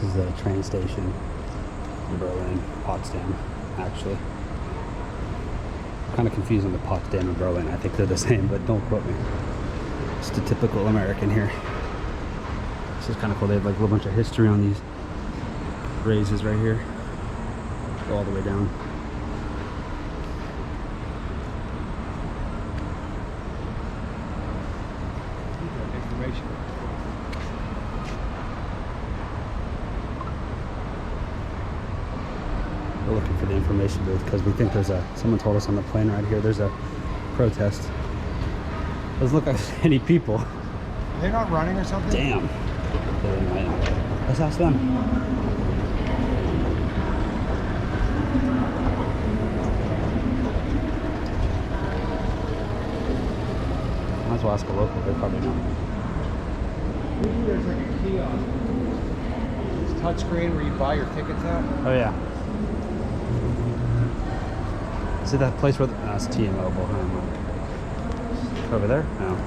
This is a train station in Berlin, Potsdam, actually. Kind of confused on the Potsdam and Berlin. I think they're the same, but don't quote me. Just a typical American here. This is kind of cool. They have like a little bunch of history on these raises right here. Go all the way down. Information. We're looking for the information booth because we think there's someone told us on the plane right here, there's a protest. Doesn't look like there's any people. They're not running or something? Damn. Let's ask them. Might as well ask a local, they probably know. There's like a kiosk. It's touchscreen where you buy your tickets at. Oh yeah. Is it that place where that's TMO behind? Over there? No.